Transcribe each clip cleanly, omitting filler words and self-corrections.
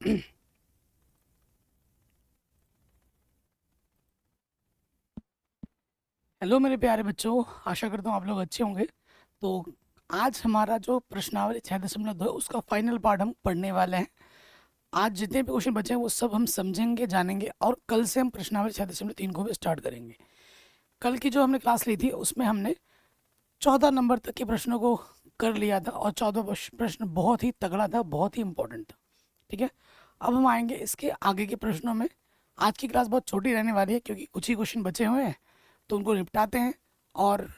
Hello मेरे प्यारे बच्चों, आशा करता हूँ आप लोग अच्छे होंगे। तो आज हमारा जो प्रश्नावली 6.2 उसका फाइनल पार्ट हम पढ़ने वाले हैं। आज जितने भी क्वेश्चन बचे हैं वो सब हम समझेंगे, जानेंगे, और कल से हम प्रश्नावली 6.3 को भी स्टार्ट करेंगे। कल की जो हमने क्लास ली थी उसमें हमने 14 नंबर तक के प्रश्नों को कर लिया था, और 14 प्रश्न बहुत ही तगड़ा था, बहुत ही इंपॉर्टेंट था। ठीक है, अब हम आएंगे इसके आगे के प्रश्नों में। आज की क्लास बहुत छोटी रहने वाली है क्योंकि कुछ ही क्वेश्चन बचे हुए हैं, तो उनको निपटाते हैं। और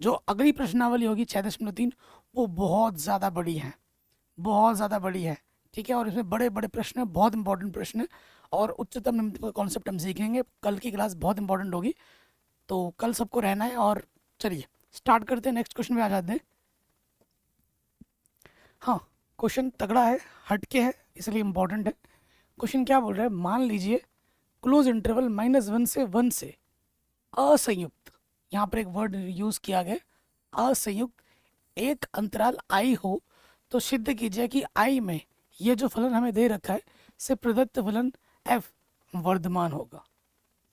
जो अगली प्रश्नावली होगी 6.3, वो बहुत ज़्यादा बड़ी है, बहुत ज़्यादा बड़ी है। ठीक है, और इसमें बड़े बड़े प्रश्न हैं, बहुत इंपॉर्टेंट प्रश्न है, और उच्चतम निम्नतम का कॉन्सेप्ट हम सीखेंगे। कल की क्लास बहुत इंपॉर्टेंट होगी, तो कल सबको रहना है। और चलिए स्टार्ट करते हैं, नेक्स्ट क्वेश्चन में आ जाते हैं। हाँ, क्वेश्चन तगड़ा है, हटके है, इसलिए इंपॉर्टेंट है। क्वेश्चन क्या बोल रहा है, मान लीजिए क्लोज इंटरवल -1 से 1 से असंयुक्त, यहाँ पर एक वर्ड यूज किया गया, असंयुक्त एक अंतराल आई हो, तो सिद्ध कीजिए कि आई में ये जो फलन हमें दे रखा है से प्रदत्त फलन एफ वर्धमान होगा।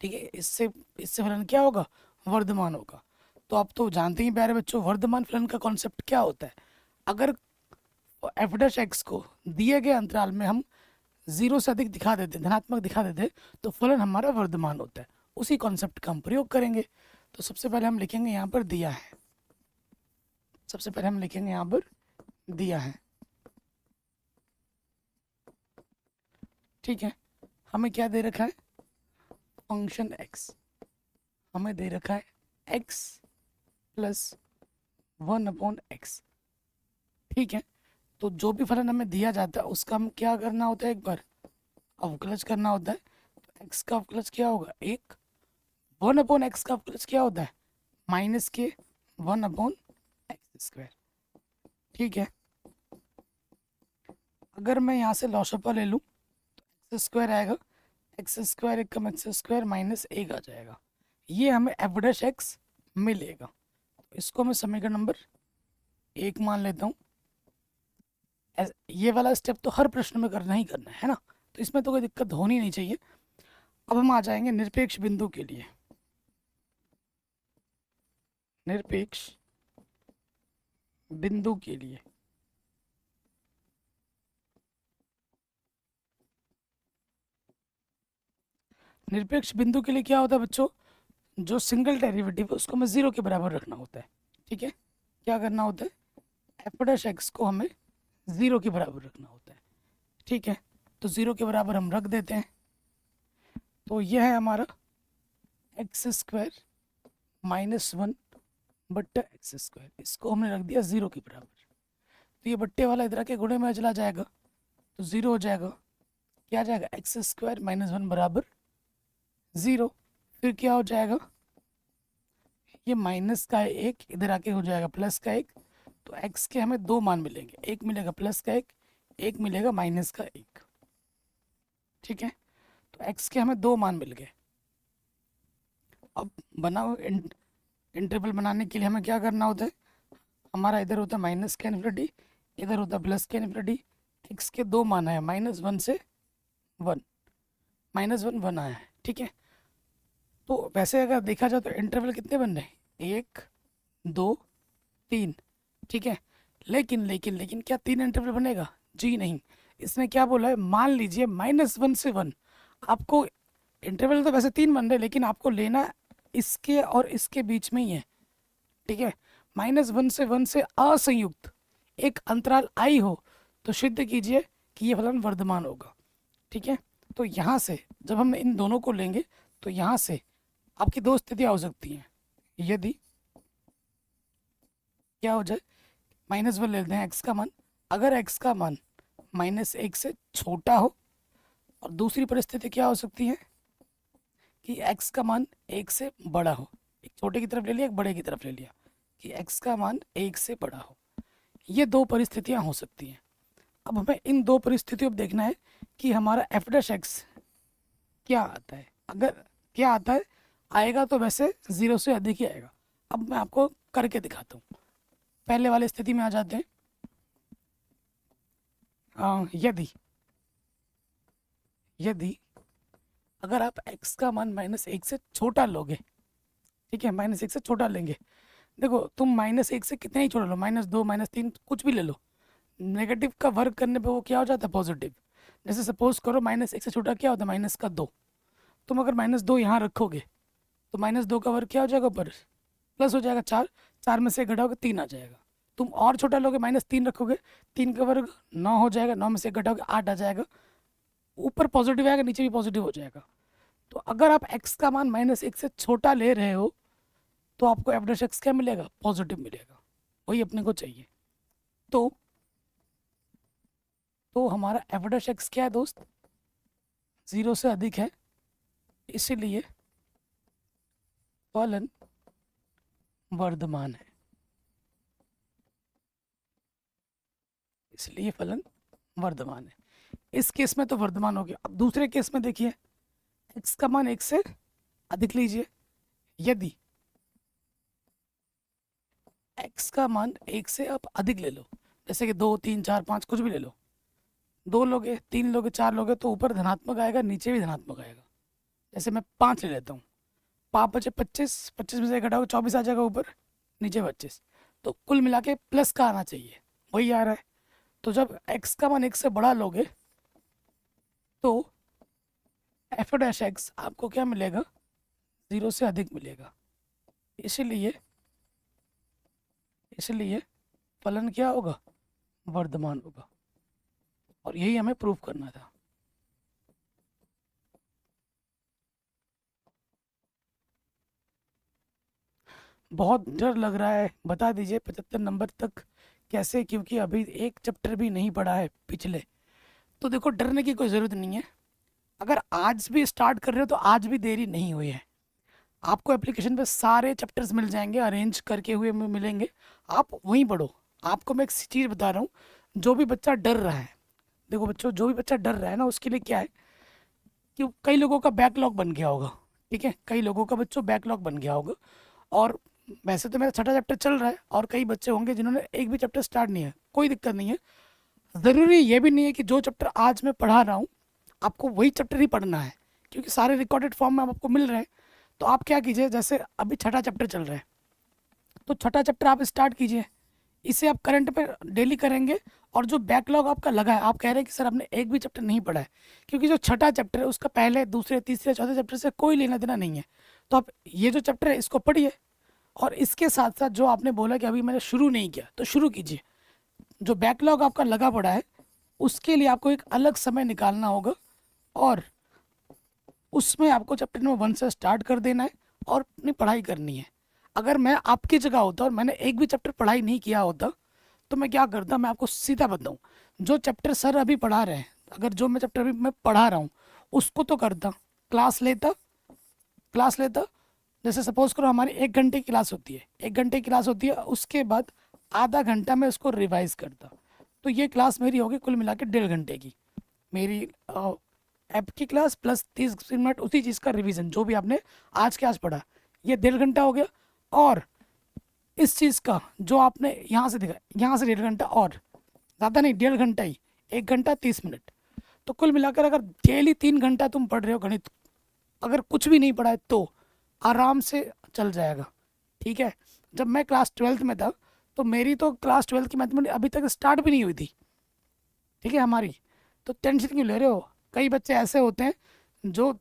ठीक है, इससे इससे फलन क्या होगा, वर्धमान होगा। तो आप तो जानते ही प्यारे बच्चों, वर्धमान फलन का कॉन्सेप्ट क्या होता है। अगर एफ डैश एक्स को दिए गए अंतराल में हम 0 से अधिक दिखा देते, धनात्मक दिखा देते, तो फलन हमारा वर्धमान होता है। उसी कॉन्सेप्ट का हम प्रयोग करेंगे। तो सबसे पहले हम लिखेंगे यहाँ पर दिया है, सबसे पहले हम लिखेंगे यहाँ पर दिया है। ठीक है, हमें क्या दे रखा है, फंक्शन एक्स हमें दे रखा है एक्स प्लस 1/x। ठीक है, तो जो भी फलन हमें दिया जाता है उसका हम क्या करना होता है, एक बार अवकलज करना होता है। तो एक्स का अवकलज क्या होगा, एक। 1/x का अवकलज क्या होता है, -1/x²। ठीक है, अगर मैं यहाँ से लॉसपा ले लूँ तो x² आएगा, x² एक कम x² -1 आ जाएगा। ये हमें एफ डैश एक्स मिलेगा। इसको मैं समीकरण नंबर 1 मान लेता हूँ। ये वाला स्टेप तो हर प्रश्न में करना ही करना है ना, तो इसमें तो कोई दिक्कत होनी नहीं चाहिए। अब हम आ जाएंगे निरपेक्ष बिंदु के लिए। निरपेक्ष बिंदु के लिए निरपेक्ष बिंदु के लिए क्या होता है बच्चों, जो सिंगल डेरिवेटिव है उसको हमें 0 के बराबर रखना होता है। ठीक है, क्या करना होता है, एफ डैश एक्स को हमें 0 के बराबर रखना होता है। ठीक है, तो 0 के बराबर हम रख देते हैं। तो यह है हमारा x² -1/x², इसको हमने रख दिया 0 के बराबर। तो ये बट्टे वाला इधर के गुणे में चला जाएगा, तो 0 हो जाएगा। क्या आ जाएगा, x² -1 बराबर 0। फिर क्या हो जाएगा, ये माइनस का एक इधर आके हो जाएगा प्लस का एक। तो x के हमें दो मान मिलेंगे, एक मिलेगा प्लस का एक मिलेगा माइनस का एक। ठीक है, तो x के हमें दो मान मिल गए। अब बनाओ इंटरवल बनाने के लिए हमें क्या करना होता है, हमारा इधर होता है माइनस का इन्फिनिटी, इधर होता है प्लस का इन्फिनिटी। x के दो मान है, -1 से 1, -1 1 आया है। ठीक है, तो वैसे अगर देखा जाए तो इंटरवल कितने बन रहे हैं, 1 2 3। ठीक है, लेकिन लेकिन लेकिन क्या 3 इंटरवल बनेगा, जी नहीं। इसने क्या बोला है, मान लीजिए -1 से 1। आपको इंटरवल तो वैसे 3 बन रहे, लेकिन आपको लेना इसके और इसके बीच में ही है। ठीक है, -1 से 1 से असंयुक्त एक अंतराल आई हो, तो सिद्ध कीजिए कि ये फलन वर्धमान होगा। ठीक है, तो यहाँ से जब हम इन दोनों को लेंगे तो यहाँ से आपकी दो स्थितियाँ हो सकती हैं। यदि क्या हो जाए, -1 लेते हैं एक्स का मान, अगर एक्स का मान -1 से छोटा हो, और दूसरी परिस्थिति क्या हो सकती है कि एक्स का मान 1 से बड़ा हो। एक छोटे की तरफ ले लिया, एक बड़े की तरफ ले लिया, कि एक्स का मान 1 से बड़ा हो। ये दो परिस्थितियां हो सकती हैं। अब हमें इन दो परिस्थितियों में देखना है कि हमारा एफ डैश एक्स क्या आता है। अगर क्या आता है, आएगा तो वैसे 0 से अधिक ही आएगा। अब मैं आपको करके दिखाता हूँ। पहले वाली स्थिति में आ जाते हैं। यदि यदि अगर आप x का मान -1 से छोटा लोगे, ठीक है, -1 से छोटा लेंगे, देखो तुम -1 से कितना ही छोटा लो, -2 -3 कुछ भी ले लो, नेगेटिव का वर्ग करने पे वो क्या हो जाता है, पॉजिटिव। जैसे सपोज करो -1 से छोटा क्या होता है, -2। तुम अगर -2 यहाँ रखोगे तो -2 का वर्ग क्या हो जाएगा, ऊपर प्लस हो जाएगा 4, 4 में से घटाओगे 3 आ जाएगा। तुम और छोटा लोगे, -3 रखोगे, 3 का वर्ग 9 हो जाएगा, 9 में से घटाओगे 8 आ जाएगा, ऊपर पॉजिटिव आएगा नीचे भी पॉजिटिव हो जाएगा। तो अगर आप x का मान -1 से छोटा ले रहे हो तो आपको एफ डैश एक्स क्या मिलेगा, पॉजिटिव मिलेगा, वही अपने को चाहिए। तो हमारा एफ डैश एक्स क्या है दोस्त, 0 से अधिक है, इसीलिए फलन वर्धमान है, इसलिए फलन वर्धमान है। इस केस में तो वर्धमान हो गया। अब दूसरे केस में देखिए, x का मान 1 से अधिक लीजिए। यदि x का मान 1 से आप अधिक ले लो, जैसे कि 2 3 4 5 कुछ भी ले लो, 2 लोगे 3 लोगे 4 लोगे तो ऊपर धनात्मक आएगा नीचे भी धनात्मक आएगा। जैसे मैं 5 ले लेता हूँ, 5 बचे 25, 25 में से घटाओगे 24 आ जाएगा, ऊपर नीचे 25, तो कुल मिला के प्लस का आना चाहिए, वही आ रहा है। तो जब x का मान 1 से बड़ा लोगे तो एफ डैश एक्स आपको क्या मिलेगा, 0 से अधिक मिलेगा, इसलिए फलन क्या होगा, वर्धमान होगा। और यही हमें प्रूफ करना था। बहुत डर लग रहा है, बता दीजिए 75 नंबर तक कैसे, क्योंकि अभी एक चैप्टर भी नहीं पढ़ा है पिछले। तो देखो डरने की कोई ज़रूरत नहीं है, अगर आज भी स्टार्ट कर रहे हो तो आज भी देरी नहीं हुई है। आपको एप्लीकेशन पे सारे चैप्टर्स मिल जाएंगे, अरेंज करके हुए में मिलेंगे, आप वहीं पढ़ो। आपको मैं एक चीज़ बता रहा हूँ, जो भी बच्चा डर रहा है, देखो बच्चों, जो भी बच्चा डर रहा है ना, उसके लिए क्या है कि कई लोगों का बैकलॉग बन गया होगा, ठीक है, कई लोगों का बच्चों बैकलॉग बन गया होगा। और वैसे तो मेरा छठा चैप्टर चल रहा है और कई बच्चे होंगे जिन्होंने एक भी चैप्टर स्टार्ट नहीं है, कोई दिक्कत नहीं है। ज़रूरी ये भी नहीं है कि जो चैप्टर आज मैं पढ़ा रहा हूँ आपको वही चैप्टर ही पढ़ना है, क्योंकि सारे रिकॉर्डेड फॉर्म में आपको मिल रहे हैं। तो आप क्या कीजिए, जैसे अभी छठा चैप्टर चल रहा है तो छठा चैप्टर आप स्टार्ट कीजिए, इसे आप करंट पे डेली करेंगे। और जो बैकलॉग आपका लगा है, आप कह रहे हैं कि सर आपने एक भी चैप्टर नहीं पढ़ा है, क्योंकि जो छठा चैप्टर है उसका पहले दूसरे तीसरे चौथे चैप्टर से कोई लेना देना नहीं है। तो आप ये जो चैप्टर है इसको पढ़िए, और इसके साथ साथ जो आपने बोला कि अभी मैंने शुरू नहीं किया, तो शुरू कीजिए। जो बैकलॉग आपका लगा पड़ा है उसके लिए आपको एक अलग समय निकालना होगा, और उसमें आपको चैप्टर नंबर 1 से स्टार्ट कर देना है और अपनी पढ़ाई करनी है। अगर मैं आपकी जगह होता और मैंने एक भी चैप्टर पढ़ाई नहीं किया होता तो मैं क्या करता, मैं आपको सीधा बताऊं, जो चैप्टर सर अभी पढ़ा रहे हैं, अगर जो मैं चैप्टर अभी मैं पढ़ा रहा हूँ उसको तो करता, क्लास लेता। जैसे सपोज करो हमारी 1 घंटे की क्लास होती है, 1 घंटे की क्लास होती है, उसके बाद आधा घंटा मैं उसको रिवाइज करता। तो ये क्लास मेरी होगी कुल मिला के 1.5 घंटे की, मेरी ऐप की क्लास प्लस 30 मिनट उसी चीज़ का रिवीजन, जो भी आपने आज के आज पढ़ा, ये 1.5 घंटा हो गया। और इस चीज़ का जो आपने यहाँ से देखा, यहाँ से 1.5 घंटा, और ज़्यादा नहीं, 1.5 घंटा ही, 1 घंटा 30 मिनट। तो कुल मिलाकर अगर डेली 3 घंटा तुम पढ़ रहे हो गणित, अगर कुछ भी नहीं पढ़ा है तो आराम से चल जाएगा, ठीक है। जब मैं क्लास 12th में था तो मेरी तो क्लास 12th की मैथमेटिक्स अभी तक स्टार्ट भी नहीं हुई थी, ठीक है हमारी। तो टेंशन क्यों ले रहे हो, कई बच्चे ऐसे होते हैं जो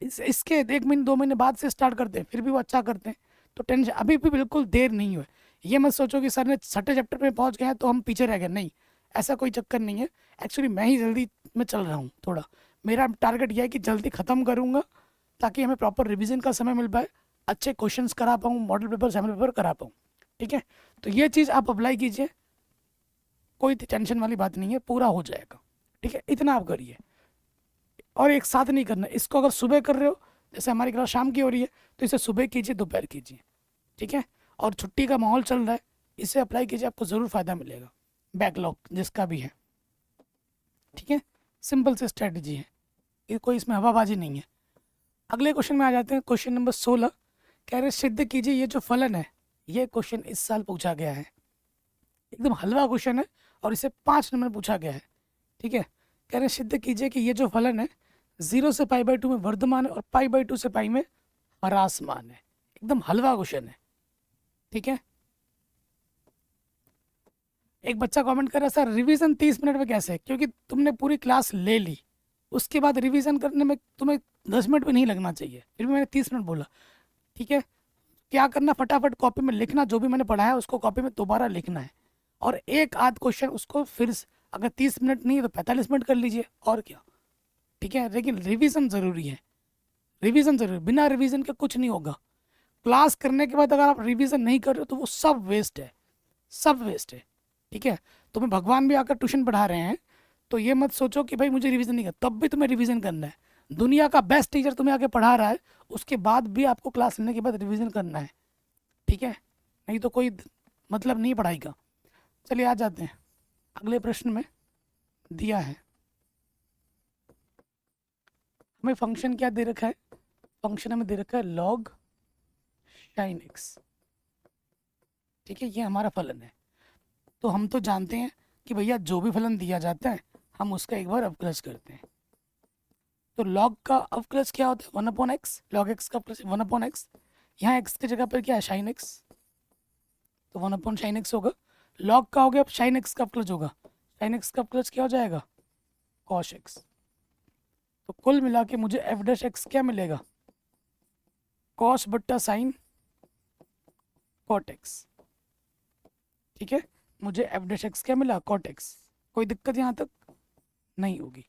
इसके 1 महीने 2 महीने बाद से स्टार्ट करते हैं, फिर भी वो अच्छा करते हैं। तो टेंशन अभी भी बिल्कुल देर नहीं हुई। ये मत सोचो कि सर ने छठे चैप्टर पे पहुंच गए हैं तो हम पीछे रह गए, नहीं, ऐसा कोई चक्कर नहीं है। एक्चुअली मैं ही जल्दी में चल रहा हूँ थोड़ा, मेरा टारगेट यह है कि जल्दी ख़त्म करूँगा ताकि हमें प्रॉपर रिविजन का समय मिल पाए, अच्छे क्वेश्चंस करा पाऊँ, मॉडल पेपर सैम्पल पेपर करा पाऊँ, ठीक है। तो ये चीज़ आप अप्लाई कीजिए, कोई टेंशन वाली बात नहीं है, पूरा हो जाएगा, ठीक है, इतना आप करिए। और एक साथ नहीं करना, इसको अगर सुबह कर रहे हो, जैसे हमारी क्लास शाम की हो रही है, तो इसे सुबह कीजिए दोपहर कीजिए, ठीक है। और छुट्टी का माहौल चल रहा है, इसे अप्लाई कीजिए, आपको ज़रूर फ़ायदा मिलेगा, बैकलॉग जिसका भी है, ठीक है। सिंपल सी स्ट्रेटजी है, ये कोई इसमें हवाबाजी नहीं है। अगले क्वेश्चन में आ जाते हैं, क्वेश्चन नंबर 16। कह रहे सिद्ध कीजिए ये जो फलन है, ये क्वेश्चन इस साल पूछा गया है, एकदम हलवा क्वेश्चन है और इसे 5 नंबर पूछा गया है, ठीक है। कह रहे सिद्ध कीजिए कि ये जो फलन है 0 से पाई बाई 2 में वर्धमान है और पाई बाई 2 से पाई में ह्रासमान है। एकदम हलवा क्वेश्चन है, ठीक है। एक बच्चा कमेंट कर रहा है, सर रिवीजन 30 मिनट में कैसे? क्योंकि तुमने पूरी क्लास ले ली, उसके बाद रिवीजन करने में तुम्हें 10 मिनट भी नहीं लगना चाहिए, फिर भी मैंने 30 मिनट बोला, ठीक है। क्या करना, फटाफट कॉपी में लिखना, जो भी मैंने पढ़ाया उसको कॉपी में दोबारा लिखना है, और एक आध क्वेश्चन उसको फिर अगर 30 मिनट नहीं है तो 45 मिनट कर लीजिए, और क्या, ठीक है। लेकिन रिवीजन ज़रूरी है, रिवीजन ज़रूरी, बिना रिवीजन के कुछ नहीं होगा। क्लास करने के बाद अगर आप रिवीजन नहीं कर रहे हो तो वो सब वेस्ट है, सब वेस्ट है, ठीक है। तुम्हें भगवान भी आकर ट्यूशन पढ़ा रहे हैं तो ये मत सोचो कि भाई मुझे रिवीजन नहीं करना, तब भी तुम्हें रिवीजन करना है। दुनिया का बेस्ट टीचर तुम्हें आके पढ़ा रहा है, उसके बाद भी आपको क्लास लेने के बाद रिवीजन करना है, ठीक है, नहीं तो कोई मतलब नहीं पढ़ाई का। चलिए आ जाते हैं अगले प्रश्न में। दिया है हमें फंक्शन, क्या दे रखा है, फंक्शन हमें दे रखा है लॉग साइन एक्स, ठीक है, ये हमारा फलन है। तो हम तो जानते हैं कि भैया जो भी फलन दिया जाता है हम उसका एक बार अवकलज करते हैं। तो लॉग का अवकलज क्या होता है, 1/x, लॉग एक्स का अवकलज 1/x, यहाँ एक्स की जगह पर क्या है, साइन एक्स, तो 1/sin x होगा। लॉग का हो गया, अब साइन एक्स का अवकलज होगा, साइन एक्स का अवकलज क्या हो जाएगा, कॉस एक्स। तो कुल मिला के मुझे एफ डैश एक्स क्या मिलेगा, कॉस बट्टा साइन कॉट एक्स, ठीक है। मुझे एफ डैश एक्स क्या मिला, कॉट एक्स। कोई दिक्कत यहाँ तक नहीं होगी।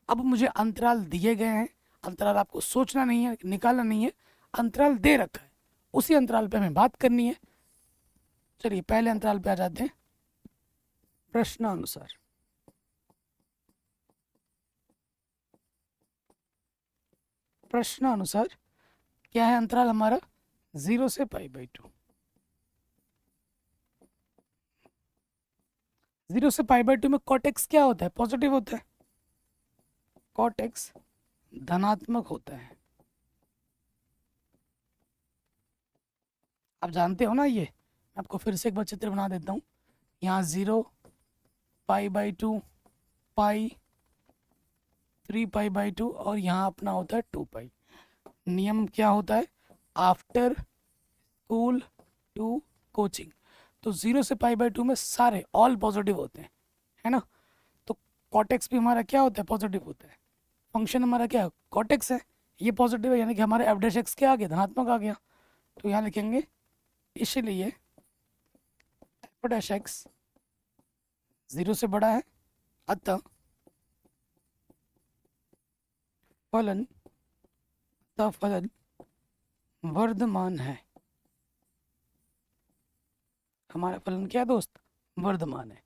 अब मुझे अंतराल दिए गए हैं, अंतराल आपको सोचना नहीं है, निकालना नहीं है, अंतराल दे रखा है, उसी अंतराल पे हमें बात करनी है। चलिए पहले अंतराल पे आ जाते हैं। प्रश्नानुसार प्रश्नानुसार क्या है अंतराल हमारा, 0 से पाई बाई 2। 0 से पाई बाई 2 में कॉट एक्स क्या होता है, पॉजिटिव होता है, कॉट एक्स धनात्मक होता है। आप जानते हो ना, ये आपको फिर से एक बार चित्र बना देता हूँ। यहाँ 0, pi by 2, pi, 3 pi by 2, और यहाँ अपना होता है 2 पाई। नियम क्या होता है, आफ्टर स्कूल टू कोचिंग, तो 0 से पाई बाई 2 में सारे ऑल पॉजिटिव होते हैं, है ना। तो कॉटेक्स भी हमारा क्या होता है, पॉजिटिव होता है। फंक्शन हमारा क्या है, कॉटेक्स है, ये पॉजिटिव है, यानी कि हमारे एफ डैश एक्स क्या आ गया, धनात्मक आ गया। तो यहाँ लिखेंगे इसलिए एफ डैश एक्स 0 से बड़ा है, अतः फलन वर्धमान है। हमारा फलन क्या है दोस्त, वर्धमान है।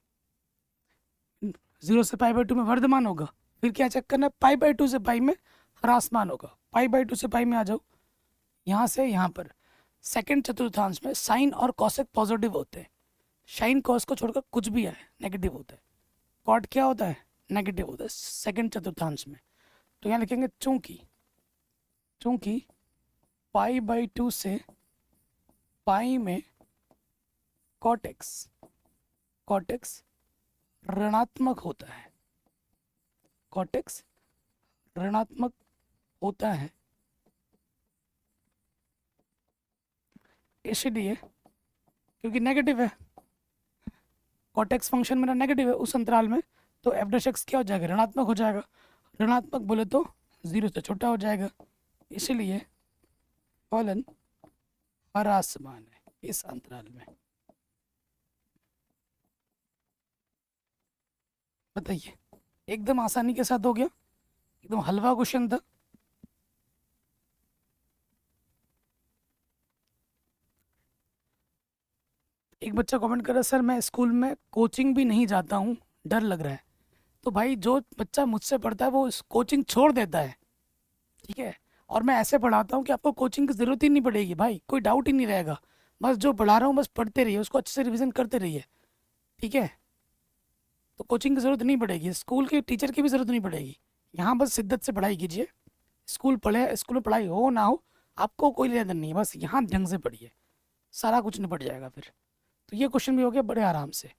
0 से पाई बाई 2 में वर्धमान होगा, फिर क्या चेक करना है, पाई बाई 2 से पाई में ह्रासमान होगा। पाई बाई 2 से पाई में आ जाओ, यहाँ से यहाँ पर सेकंड चतुर्थांश में साइन और कॉसेक पॉजिटिव होते हैं, साइन कॉस को छोड़कर कुछ भी है नेगेटिव होता है। कॉट क्या होता है, नेगेटिव होता है सेकंड चतुर्थांश में। तो यहाँ लिखेंगे चूंकि पाई बाई 2 से पाई में कॉटेक्स ऋणात्मक होता है, कॉटेक्स ऋणात्मक होता है, इसलिए क्योंकि नेगेटिव है, कॉटेक्स फंक्शन मेरा नेगेटिव है उस अंतराल में, तो एफ डैश एक्स क्या हो जाएगा, ऋणात्मक हो जाएगा। ऋणात्मक बोले तो 0 से छोटा हो जाएगा, इसलिए फलन ह्रासमान है इस अंतराल में। बताइए, एकदम आसानी के साथ हो गया, एकदम हलवा क्वेश्चन था। एक बच्चा कमेंट कर रहा है, सर मैं स्कूल में कोचिंग भी नहीं जाता हूँ, डर लग रहा है। तो भाई जो बच्चा मुझसे पढ़ता है वो कोचिंग छोड़ देता है, ठीक है, और मैं ऐसे पढ़ाता हूँ कि आपको कोचिंग की ज़रूरत ही नहीं पड़ेगी भाई, कोई डाउट ही नहीं रहेगा। बस जो पढ़ा रहा हूँ बस पढ़ते रहिए, उसको अच्छे से रिवीजन करते रहिए, ठीक है। तो कोचिंग की ज़रूरत नहीं पड़ेगी, स्कूल के टीचर की भी ज़रूरत नहीं पड़ेगी, यहाँ बस शिद्दत से पढ़ाई कीजिए। स्कूल में पढ़ाई हो ना हो आपको कोई लेना देना नहीं है, बस यहाँ ढंग से पढ़िए, सारा कुछ निपट जाएगा फिर। तो ये क्वेश्चन भी हो गया बड़े आराम से,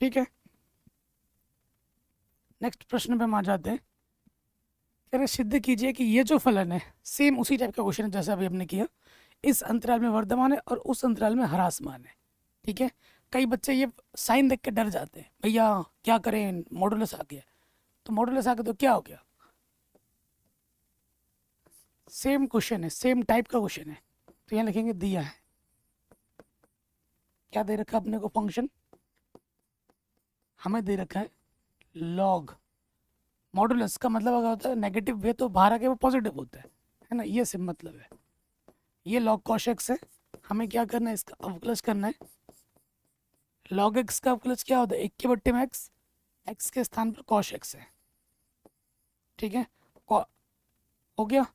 ठीक है। नेक्स्ट प्रश्न पे हम आ जाते हैं कह रहे सिद्ध कीजिए कि ये जो फलन है सेम उसी टाइप का क्वेश्चन है जैसा अभी हमने किया, इस अंतराल में वर्धमान है और उस अंतराल में ह्रासमान है। ठीक है, कई बच्चे ये साइन देख के डर जाते हैं, भैया क्या करें मॉडुलस आ गया, तो मॉडुलस आ गया तो क्या हो गया, सेम क्वेश्चन है, सेम टाइप का क्वेश्चन है, तो यहाँ लिखेंगे दिया है, क्या दे रखा है अपने को फंक्शन, हमें दे रखा है लॉग, मॉडुलस का मतलब अगर होता है नेगेटिव है तो बाहर आके वो पॉजिटिव होता है ना, ये सिर्फ मतलब है, ये लॉग कॉस एक्स है, हमें क्या करना है इसका अवकलज करना है, लॉग एक्स का अवकलज क्या होता है 1/x में एक्स के स्थान पर कॉस एक्स है। ठीक है, हो गया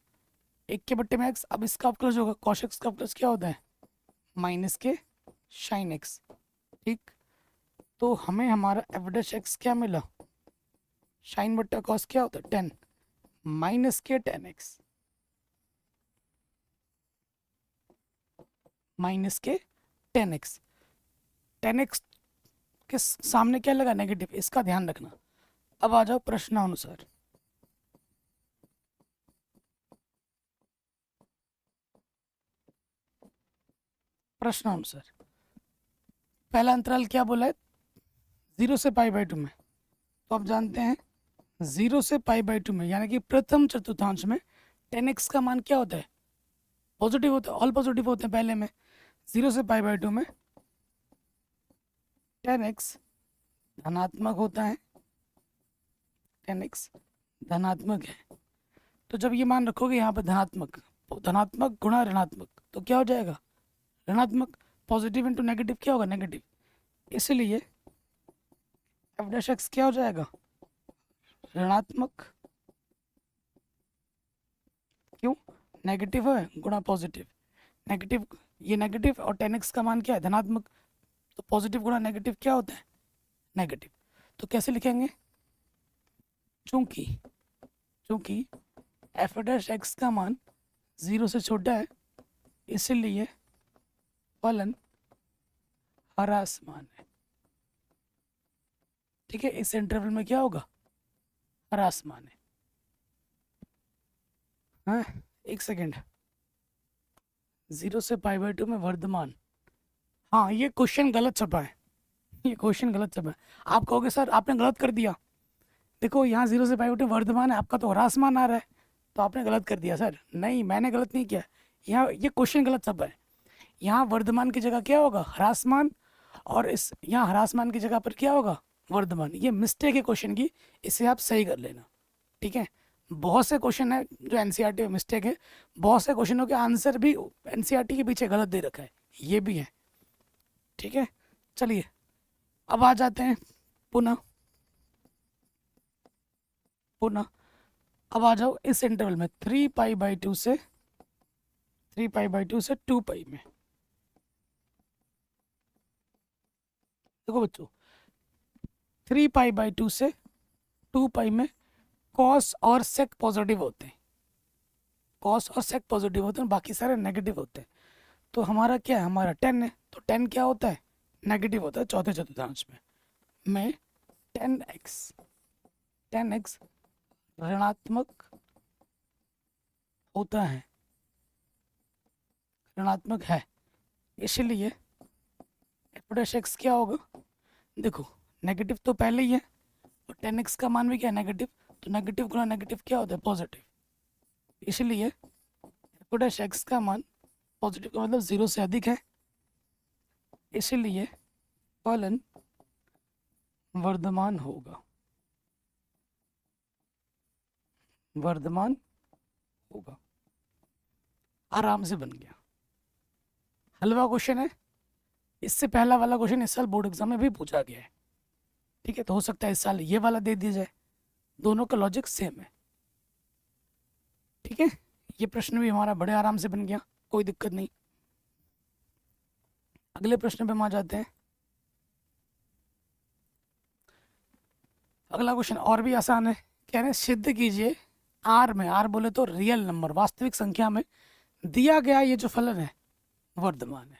1/x, अब इसका अवकलज होगा कॉस एक्स का अवकलज क्या होता है माइनस के साइन एक्स। ठीक, तो हमें हमारा एफ डैश एक्स क्या मिला, साइन बट्टा कॉस क्या होता है 10 माइनस के 10x माइनस के 10x, 10x के सामने क्या लगा नेगेटिव, इसका ध्यान रखना। अब आ जाओ प्रश्नानुसार, प्रश्नानुसार पहला अंतराल क्या बोला है 0 से π/2 में, तो आप जानते हैं 0 से π/2 में यानी कि प्रथम चतुर्थांश में 10x का मान क्या होता है पॉजिटिव होता है, ऑल पॉजिटिव होते हैं पहले में, 0 से π/2 में 10x धनात्मक होता है, 10x धनात्मक है, तो जब ये मान रखोगे यहाँ पर धनात्मक, धनात्मक गुणा ऋणात्मक तो क्या हो जाएगा ऋणात्मक, पॉजिटिव इंटू नेगेटिव क्या होगा नेगेटिव, इसलिए एफ डैश एक्स क्या हो जाएगा ऋणात्मक, क्यों नेगेटिव है गुणा पॉजिटिव, नेगेटिव ये नेगेटिव और 10x का मान क्या है धनात्मक, तो पॉजिटिव गुणा नेगेटिव क्या होता है नेगेटिव, तो कैसे लिखेंगे चूंकि चूंकि एफ डैश एक्स का मान 0 से छोटा है इसलिए फलन ह्रासमान है। ठीक है, इस इंटरवल में क्या होगा ह्रासमान है। हाँ एक सेकेंड, 0 से π/2 में वर्धमान, हाँ ये क्वेश्चन गलत छपा है, ये क्वेश्चन गलत छपा है, आप कहोगे सर आपने गलत कर दिया, देखो यहाँ 0 से π/2 वर्धमान है, आपका तो ह्रासमान आ रहा है, तो आपने गलत कर दिया सर, नहीं मैंने गलत नहीं किया, यहाँ ये क्वेश्चन गलत छपा है, यहाँ वर्धमान की जगह क्या होगा ह्रासमान, और इस यहाँ ह्रासमान की जगह पर क्या होगा वर्धमान, ये मिस्टेक है क्वेश्चन की, इसे आप सही कर लेना। ठीक है, बहुत से क्वेश्चन है जो एनसीईआरटी में मिस्टेक है, बहुत से क्वेश्चनों के आंसर भी एनसीईआरटी के पीछे गलत दे रखा है, ये भी है। ठीक है, चलिए अब आ जाते हैं पुनः पुनः अब आ जाओ इस इंटरवल में 3π/2 से 2π में, देखो बच्चों 3π/2 से 2π में कॉस और सेक पॉजिटिव होते हैं, कॉस और सेक पॉजिटिव होते हैं, बाकी सारे नेगेटिव होते हैं, तो हमारा क्या है हमारा 10 है, तो 10 क्या होता है नेगेटिव होता है चौथे चतुर्थांश में 10x ऋणात्मक होता है, ऋणात्मक है, इसलिए एफ डैश एक्स क्या होगा, देखो नेगेटिव तो पहले ही है और 10x का मान भी क्या है नेगेटिव, तो नेगेटिव गुना नेगेटिव क्या होता है पॉजिटिव, इसलिए एफ डैश एक्स का मान पॉजिटिव का मतलब 0 से अधिक है, इसलिए फलन वर्धमान होगा, वर्धमान होगा, आराम से बन गया। हलवा क्वेश्चन है, इससे पहला वाला क्वेश्चन इस साल बोर्ड एग्जाम में भी पूछा गया है। ठीक है, तो हो सकता है इस साल ये वाला दे दिया जाए, दोनों का लॉजिक सेम है। ठीक है, ये प्रश्न भी हमारा बड़े आराम से बन गया, कोई दिक्कत नहीं। अगले प्रश्न पे हम आ जाते हैं। अगला क्वेश्चन और भी आसान है, कह रहे हैं सिद्ध कीजिए आर में, आर बोले तो रियल नंबर वास्तविक संख्या में दिया गया ये जो फलन है वर्धमान है।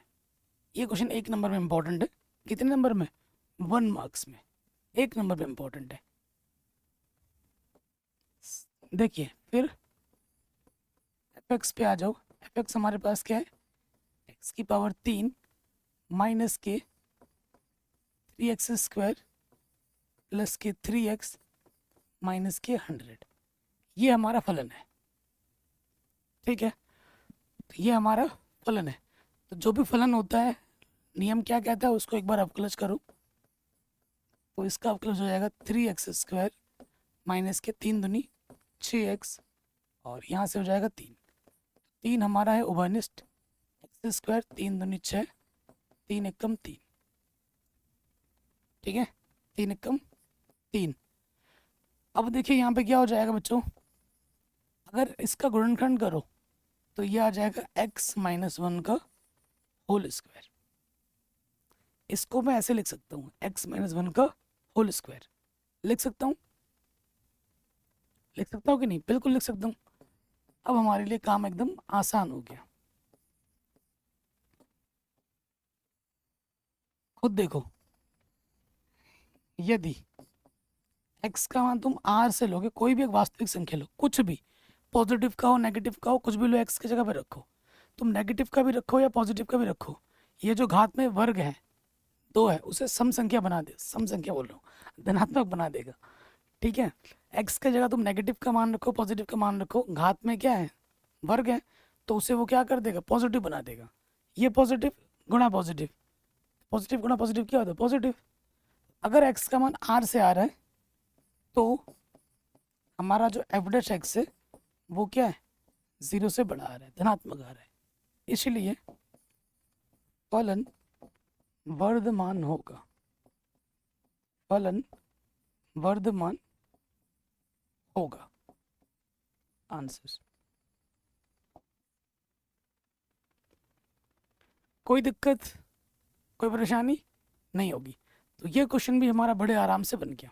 ये क्वेश्चन 1 नंबर में इंपॉर्टेंट है, कितने नंबर में 1 मार्क्स में 1 नंबर में इंपॉर्टेंट है। देखिए फिर एफ एक्स पे आ जाओ। एफ एक्स हमारे पास क्या है, एक्स की पावर 3 माइनस के 3x² प्लस के 3x माइनस के 100, ये हमारा फलन है। ठीक है, तो ये हमारा फलन है। तो जो भी फलन होता है, नियम क्या कहता है उसको एक बार अवकलज करो, तो इसका अवकलज हो जाएगा 3x² माइनस के 3 दूनी 6x, और यहाँ से हो जाएगा 3। 3 हमारा है उभयनिष्ठ, x², 3 दूनी 6, 3 एकम 3। ठीक है, 3 एकम 3। अब देखिए यहाँ पे क्या हो जाएगा बच्चों, अगर इसका गुणनखंड करो तो ये आ जाएगा x-1 का होल स्क्वायर। इसको मैं ऐसे लिख सकता हूँ, x-1 का होल स्क्वायर लिख सकता हूँ, लिख सकता हूँ कि नहीं, बिल्कुल लिख सकता हूँ। अब हमारे लिए काम एकदम आसान हो गया। खुद देखो, यदि x का मान तुम r से लोगे, कोई भी एक वास्तविक संख्या लो, कुछ भी, पॉजिटिव का हो नेगेटिव का हो, कुछ भी लो, x की जगह पे रखो। तुम नेगेटिव का भी रखो या पॉजिटिव का भी रखो, ये जो घात में वर्ग है 2 है, उसे सम संख्या बना दे, सम संख्या बोल रहा हूँ, धनात्मक बना देगा। ठीक है, x की जगह तुम नेगेटिव का मान रखो, पॉजिटिव का मान रखो, घात में क्या है, वर्ग है, तो उसे वो क्या कर देगा, पॉजिटिव बना देगा। ये पॉजिटिव गुणा पॉजिटिव, पॉजिटिव गुणा पॉजिटिव क्या होता है, पॉजिटिव। अगर x का मान r से आ रहा है तो हमारा जो एफ डैश एक्स है वो क्या है, 0 से बड़ा आ रहा है, धनात्मक आ रहा है, इसलिए फलन वर्धमान होगा, फलन वर्धमान होगा। आंसर, कोई दिक्कत, कोई परेशानी नहीं होगी। तो ये क्वेश्चन भी हमारा बड़े आराम से बन गया।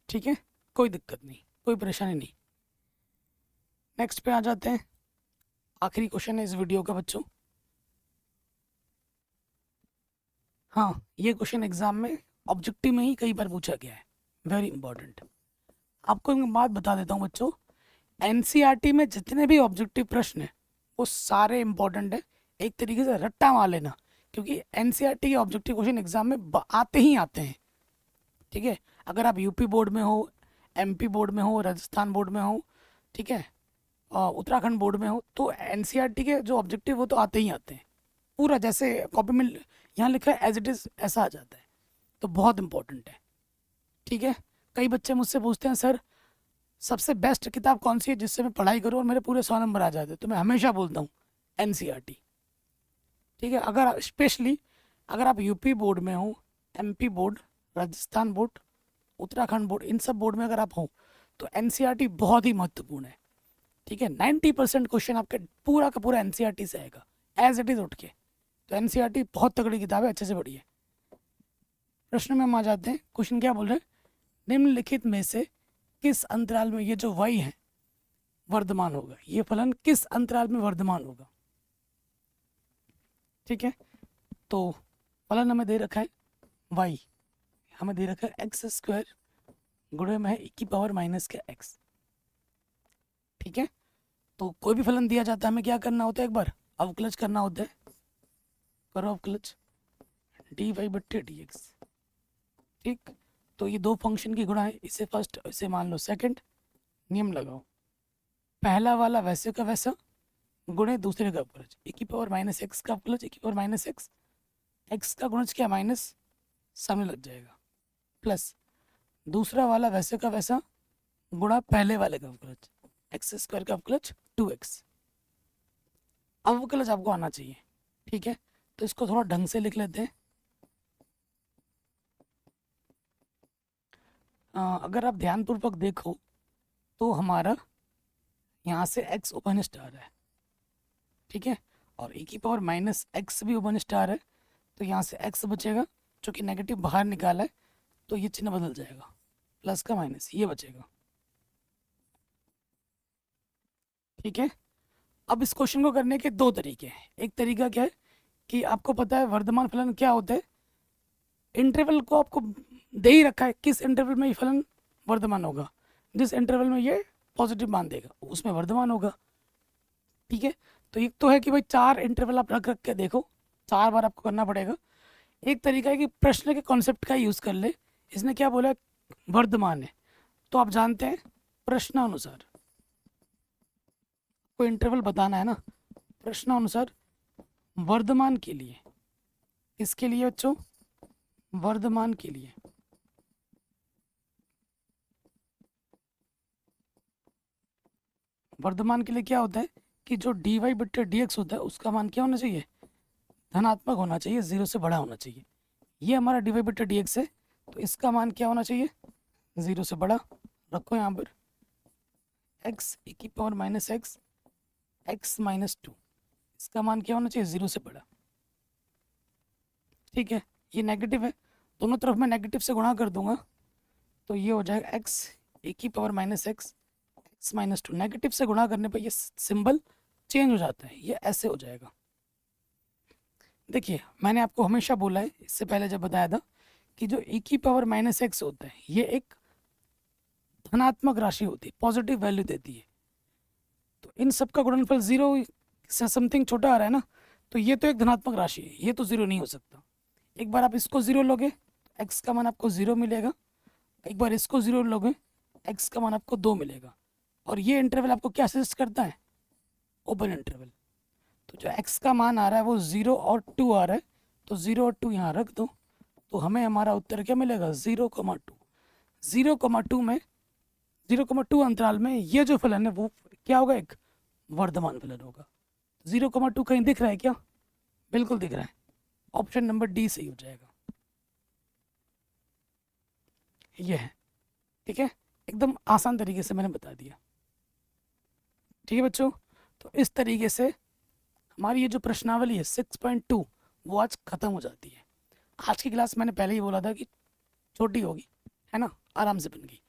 ठीक है, कोई दिक्कत नहीं, कोई परेशानी नहीं। नेक्स्ट पे आ जाते हैं, आखिरी क्वेश्चन है इस वीडियो का बच्चों। हाँ, ये क्वेश्चन एग्जाम में ऑब्जेक्टिव में ही कई बार पूछा गया है, वेरी इंपॉर्टेंट। आपको एक बात बता देता हूँ बच्चों, एनसीईआरटी में जितने भी ऑब्जेक्टिव प्रश्न हैं वो सारे इंपॉर्टेंट है, एक तरीके से रट्टा मार लेना, क्योंकि एनसीईआरटी के ऑब्जेक्टिव क्वेश्चन एग्जाम में आते ही आते हैं। ठीक है, अगर आप यूपी बोर्ड में हो, एमपी बोर्ड में हो, राजस्थान बोर्ड में हो, ठीक है, उत्तराखंड बोर्ड में हो, तो एनसीईआरटी के जो ऑब्जेक्टिव वो तो आते ही आते हैं, पूरा जैसे कॉपी में यहाँ लिखा है एज इट इज़ ऐसा आ जाता है, तो बहुत इंपॉर्टेंट है। ठीक है, कई बच्चे मुझसे पूछते हैं सर सबसे बेस्ट किताब कौन सी है जिससे मैं पढ़ाई करूँ और मेरे पूरे 100 नंबर आ जाते, तो मैं हमेशा बोलता हूँ एनसीईआरटी। ठीक है, अगर स्पेशली अगर आप यूपी बोर्ड में हो, MP board, Rajasthan board, Uttarakhand board, इन सब बोर्ड में अगर आप हो तो एनसीईआरटी बहुत ही महत्वपूर्ण है। ठीक है, 90% क्वेश्चन आपके पूरा का पूरा एनसीईआरटी से आएगा, एज इट इज उठ के। तो एनसीईआरटी बहुत तगड़ी किताब है, अच्छे से पढ़िए। प्रश्न में हम आ जाते हैं, क्वेश्चन क्या बोल रहे हैं, निम्नलिखित में से किस अंतराल में ये जो y है वर्धमान होगा, ये फलन किस अंतराल में वर्धमान होगा। ठीक है, तो फलन हमें दे रखा है y, हमें दे रखा है x² गुणे में है e⁻⁻x। ठीक है, तो कोई भी फलन दिया जाता है हमें क्या करना होता है, एक बार अवकलज करना होता है। करो अवकलज, dy/dx। ठीक, तो ये दो फंक्शन की गुणा है, इसे फर्स्ट, इसे मान लो सेकंड। नियम लगाओ, पहला वाला वैसे का वैसा गुणे दूसरे का अवकलज, e⁻⁻x का अवकलज e⁻⁻x, x का गुणज क्या माइनस सामने लग जाएगा, प्लस दूसरा वाला वैसे का वैसा गुणा पहले वाले का अवकलज, x² का अवकलज 2x। अवकलज आपको आना चाहिए। ठीक है, तो इसको थोड़ा ढंग से लिख लेते हैं। अगर आप ध्यानपूर्वक देखो तो हमारा यहाँ से x उपनिष्ठ आ रहा है, ठीक है, और e⁻⁻x भी उपनिष्ठ आ रहा है, तो यहाँ से x बचेगा, जो कि नेगेटिव बाहर निकाला है, तो ये चिन्ह बदल जाएगा, प्लस का माइनस ये बचेगा। ठीक है, अब इस क्वेश्चन को करने के दो तरीके हैं। एक तरीका क्या है कि आपको पता है वर्धमान फलन क्या होता है, इंटरवल को आपको दे ही रखा है, किस इंटरवल में ये फलन वर्धमान होगा, जिस इंटरवल में ये पॉजिटिव मान देगा उसमें वर्धमान होगा। ठीक है, तो एक तो है कि भाई 4 इंटरवल आप रख रख के देखो, 4 बार आपको करना पड़ेगा। एक तरीका है कि प्रश्न के कॉन्सेप्ट का यूज़ कर ले। इसने क्या बोला, वर्धमान है, तो आप जानते हैं प्रश्नानुसार कोई इंटरवल बताना है ना, प्रश्नानुसार वर्धमान के लिए, किसके लिए बच्चों, वर्धमान के लिए। वर्धमान के लिए क्या होता है कि जो dy बट्टे dx होता है उसका मान क्या होना चाहिए, धनात्मक होना चाहिए, 0 से बड़ा होना चाहिए। ये हमारा dy बट्टे dx है, तो इसका मान क्या होना चाहिए, 0 से बड़ा। रखो यहाँ पर x e की power minus x x minus 2, इसका मान क्या होना चाहिए, 0 से बड़ा। ठीक है, ये नेगेटिव है, दोनों तरफ मैं नेगेटिव से गुणा कर दूंगा, तो ये हो जाएगा x e की power minus x x minus 2। Negative से गुणा करने पर ये सिंबल चेंज हो जाता है, ये ऐसे हो जाएगा। देखिए मैंने आपको हमेशा बोला है, इससे पहले जब बताया था, कि जो e की पावर माइनस एक्स होता है ये एक धनात्मक राशि होती है, पॉजिटिव वैल्यू देती है। तो इन सब का गुणनफल 0 से समथिंग छोटा आ रहा है ना, तो ये तो एक धनात्मक राशि है, ये तो 0 नहीं हो सकता। एक बार आप इसको 0 लोगे, x का मान आपको 0 मिलेगा। एक बार इसको 0 लोगे, x का मान आपको 2 मिलेगा। और ये इंटरवल आपको क्या सजेस्ट करता है, ओपन इंटरवल। तो जो x का मान आ रहा है वो 0 और 2 आ रहा है, तो 0 और 2 यहाँ रख दो, तो हमें हमारा उत्तर क्या मिलेगा, 0,2। 0,2 में 0,2 अंतराल में ये जो फलन है वो क्या होगा, एक वर्धमान फलन होगा। 0,2 कहीं दिख रहा है क्या, बिल्कुल दिख रहा है, ऑप्शन नंबर डी सही हो जाएगा। ये है, ठीक है, एकदम आसान तरीके से मैंने बता दिया। ठीक है बच्चों, तो इस तरीके से हमारी ये जो प्रश्नावली है 6.2 वो आज खत्म हो जाती है। आज की क्लास मैंने पहले ही बोला था कि छोटी होगी, है ना, आराम से बन गई।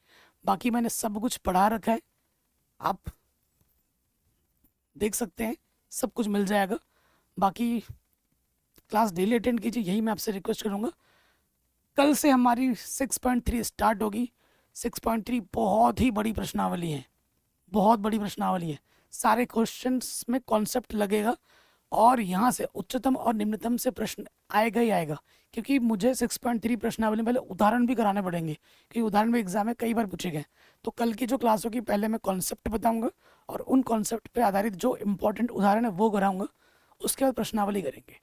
बाकी मैंने सब कुछ पढ़ा रखा है, आप देख सकते हैं, सब कुछ मिल जाएगा। बाकी क्लास डेली अटेंड कीजिए, यही मैं आपसे रिक्वेस्ट करूँगा। कल से हमारी 6.3 स्टार्ट होगी। 6.3 बहुत ही बड़ी प्रश्नावली है, बहुत बड़ी प्रश्नावली है। सारे क्वेश्चंस में कॉन्सेप्ट लगेगा और यहाँ से उच्चतम और निम्नतम से प्रश्न आएगा ही आएगा, क्योंकि मुझे 6.3 प्रश्नावली में पहले उदाहरण भी कराने पड़ेंगे, क्योंकि उदाहरण भी एग्जाम में कई बार पूछे गए। तो कल की जो क्लास होगी पहले मैं कॉन्सेप्ट बताऊँगा और उन कॉन्सेप्ट पर आधारित जो इंपॉर्टेंट उदाहरण है वो कराऊँगा, उसके बाद प्रश्नावली करेंगे।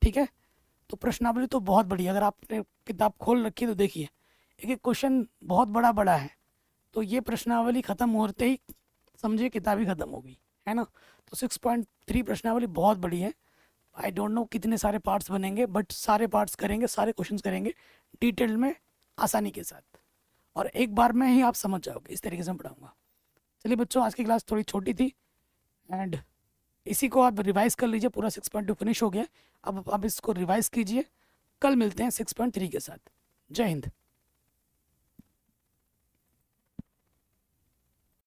ठीक है, तो प्रश्नावली तो बहुत बड़ी है, अगर आपने किताब खोल रखी है तो देखिए एक एक क्वेश्चन बहुत बड़ा बड़ा है। तो ये प्रश्नावली खत्म होते ही समझिए किताब ही खत्म हो गई, है ना। तो 6.3 प्रश्नावली बहुत बड़ी है। आई डोंट नो कितने सारे पार्ट्स बनेंगे, बट सारे पार्ट्स करेंगे, सारे क्वेश्चंस करेंगे डिटेल में, आसानी के साथ, और एक बार में ही आप समझ जाओगे। इस तरीके से मैं पढ़ाऊँगा। चलिए बच्चों, आज की क्लास थोड़ी छोटी थी एंड इसी को आप रिवाइज कर लीजिए। पूरा 6.2 फिनिश हो गया, अब इसको रिवाइज कीजिए। कल मिलते हैं 6.3 के साथ। जय हिंद।